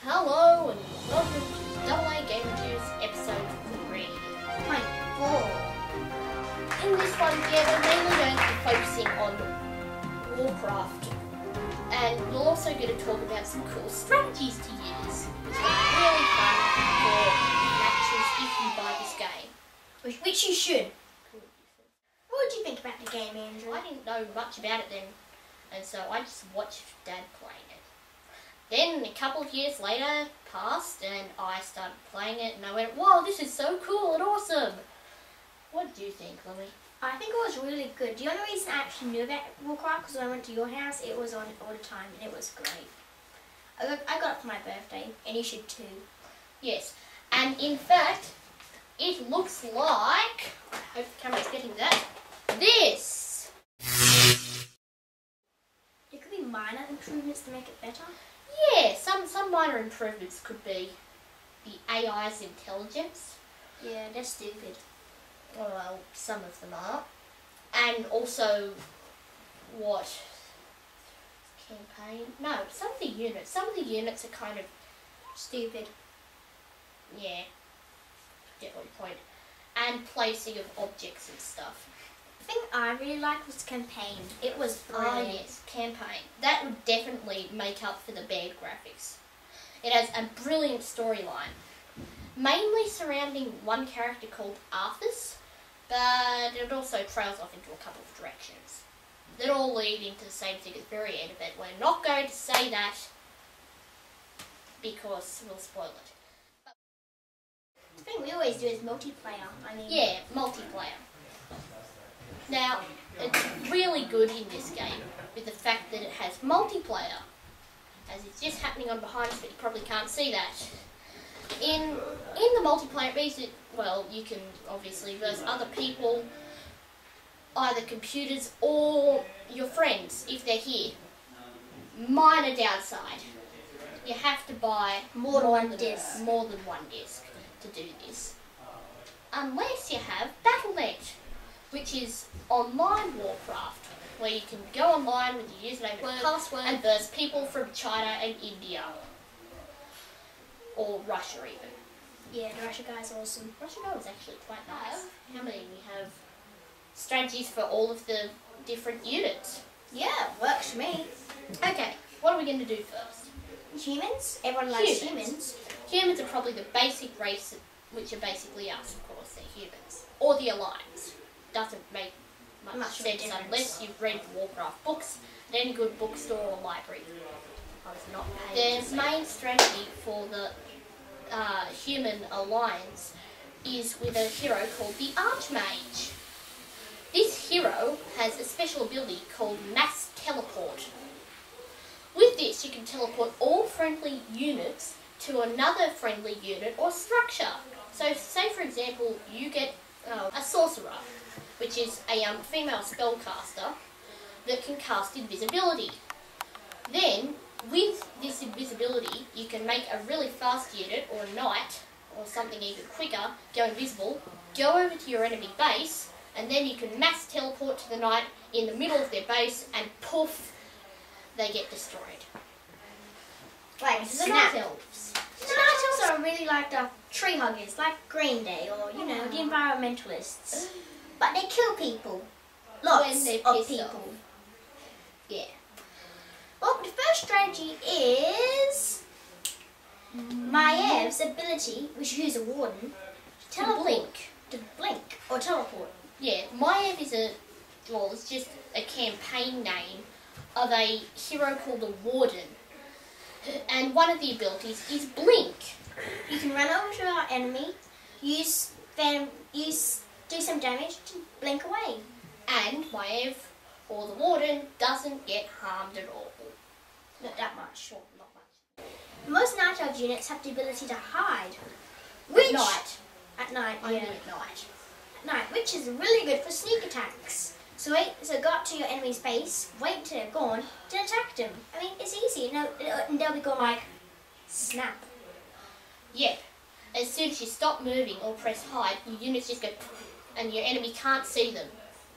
Hello and welcome to AA Game Reviews episode 3. My ball. In this one, we're mainly going to be focusing on Warcraft, and we're also going to talk about some cool strategies to use, which are really fun for matches if you buy this game. Which you should. What did you think about the game, Andrew? I didn't know much about it then, and so I just watched Dad playing it. Then a couple of years later passed and I started playing it and I went, whoa, this is so cool and awesome. What did you think, Lemmy? I think it was really good. The only reason I actually knew about Warcraft was when I went to your house. It was on all the time and it was great. I got it for my birthday and you should too. Yes, and in fact, it looks like, I hope the camera's getting that, this. There could be minor improvements to make it better. Yeah, some minor improvements could be the AI's intelligence. Yeah, they're stupid. Well, some of them are. And also, what? Campaign? No, some of the units. Some of the units are kind of Stupid. yeah, get what your point. And placing of objects and stuff. The thing I really liked was campaign. It was brilliant. Ah yes, campaign. That would definitely make up for the bad graphics. It has a brilliant storyline, mainly surrounding one character called Arthas, but it also trails off into a couple of directions that all lead into the same thing at the very end of it. We're not going to say that because we'll spoil it. The thing we always do is multiplayer. Yeah, multiplayer. Now, it's really good in this game with the fact that it has multiplayer, as it's just happening on behind us, but you probably can't see that. In the multiplayer, it means that, well, you can obviously verse other people, either computers or your friends, if they're here. Minor downside, you have to buy More than one disc to do this. Unless you have Battle.net, which is online Warcraft, where you can go online with your username and password and verse people from China and India. Or Russia even. Yeah, the Russia guy's awesome. Russia is actually quite nice. How many? We have strategies for all of the different units. Yeah, works for me. Okay, what are we going to do first? Humans? Everyone likes humans. Humans are probably the basic race, which are basically us, of course, they're humans. Or the Alliance. Doesn't make much sense unless you've read the Warcraft books at any good bookstore or library. I was not paying. The main strategy for the human alliance is with a hero called the Archmage. This hero has a special ability called Mass Teleport. With this, you can teleport all friendly units to another friendly unit or structure. So, say for example, you get a sorcerer, which is a female spellcaster that can cast invisibility. Then, with this invisibility, you can make a really fast unit, or a knight, or something even quicker, go invisible, go over to your enemy base, and then you can mass teleport to the knight in the middle of their base, and poof, they get destroyed. Like The Night Elves. The Night Elves are really like the tree huggers, like Green Day, or, you know, the environmentalists. But they kill people. Lots of people. Off. Yeah. Well, the first strategy is Maev's ability, which is a warden, to blink or teleport. Yeah, Maev is it's just a campaign name of a hero called a Warden. And one of the abilities is Blink. You can run over to our enemy, do some damage to blink away. And Maev, or the Warden, doesn't get harmed at all. Not that much. Well, not much. Most Night Elf units have the ability to hide. At night. At night, Only yeah. at night. At night, which is really good for sneak attacks. So go up to your enemy's base, wait till they're gone, then attack them. I mean, it's easy. And they'll be gone like, snap. Yep. As soon as you stop moving or press hide, your units just go and your enemy can't see them.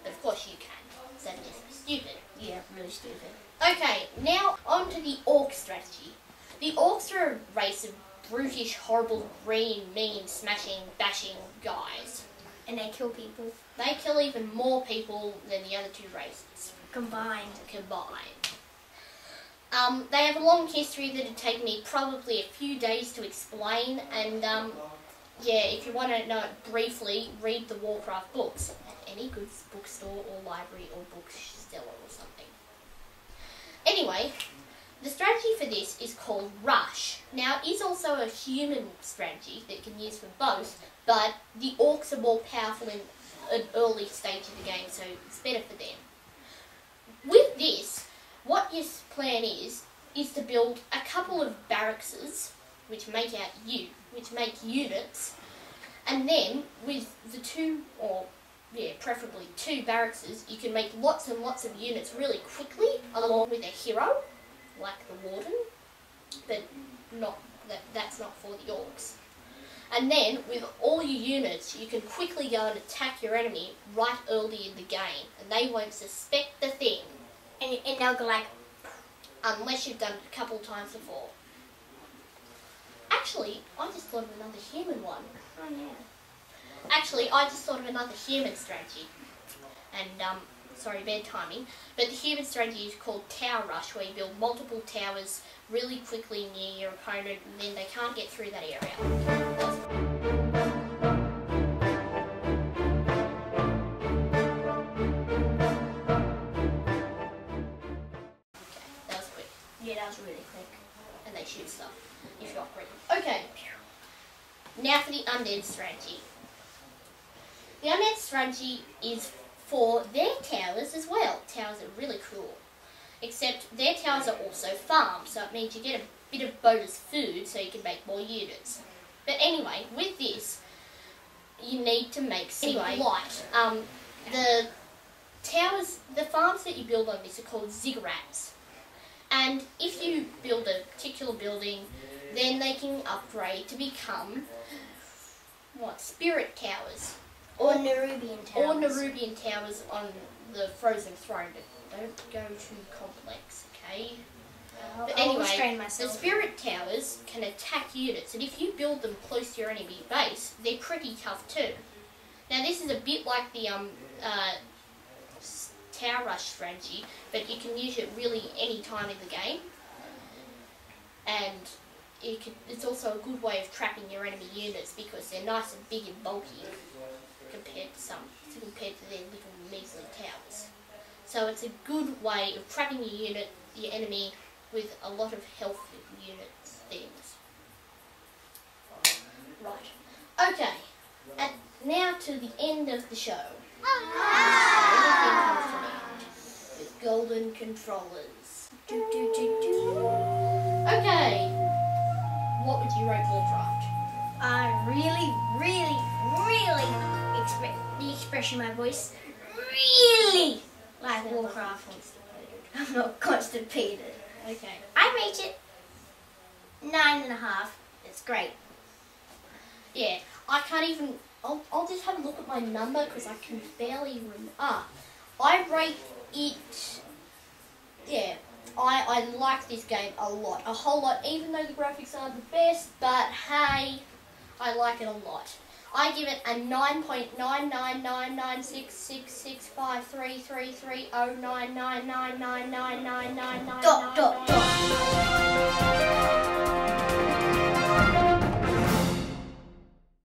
But of course you can. So that's stupid. Yeah, really stupid. Okay, now on to the Orc strategy. The orcs are a race of brutish, horrible, green, mean, smashing, bashing guys. And they kill people. They kill even more people than the other two races. Combined. They have a long history that would take me probably a few days to explain, and yeah, if you want to know it briefly, read the Warcraft books at any good bookstore or library or bookseller or something. Anyway, the strategy for this is called Rush. Now, it is also a human strategy that you can use for both, but the orcs are more powerful in an early stage of the game, so it's better for them. With this, what your plan is to build a couple of barrackses, which make units, and then with the preferably two barrackses, you can make lots and lots of units really quickly, along with a hero, like the warden, but that's not for the orcs. And then, with all your units, you can quickly go and attack your enemy right early in the game, and they won't suspect the thing. And they'll go like... Unless you've done it a couple of times before. Actually, I just thought of another human one. Oh, yeah. Actually, I just thought of another human strategy. And, sorry, bad timing. But the human strategy is called Tower Rush, where you build multiple towers really quickly near your opponent, and then they can't get through that area. Yeah, that was really quick. And they shoot stuff if you're operating. Okay, now for the undead strategy. The undead strategy is for their towers as well. Towers are really cool. Except their towers are also farms, so it means you get a bit of bonus food so you can make more units. But anyway, with this, you need to make some light. The towers, the farms that you build on this are called ziggurats. And if you build a particular building, then they can upgrade to become, spirit towers. Or Nerubian towers. Or Nerubian towers on the Frozen Throne. But don't go too complex, okay? But anyway, the spirit towers can attack units, and if you build them close to your enemy base, they're pretty tough too. Now this is a bit like the Tower Rush strategy, but you can use it really any time in the game, and it's also a good way of trapping your enemy units because they're nice and big and bulky compared to their little measly towers. So it's a good way of trapping your enemy with a lot of health units things. Right. Okay. And now to the end of the show. Everything comes to an end with golden controllers. Okay. What would you rate Warcraft? I the expression in my voice, really like Warcraft. I'm not constipated. Okay. I rate it 9.5. It's great. Yeah, I can't even. I'll just have a look at my number because I can barely remember. I rate it. Yeah, I like this game a lot, a whole lot. Even though the graphics aren't the best, but hey, I like it a lot. I give it a 9.999966653330999999999.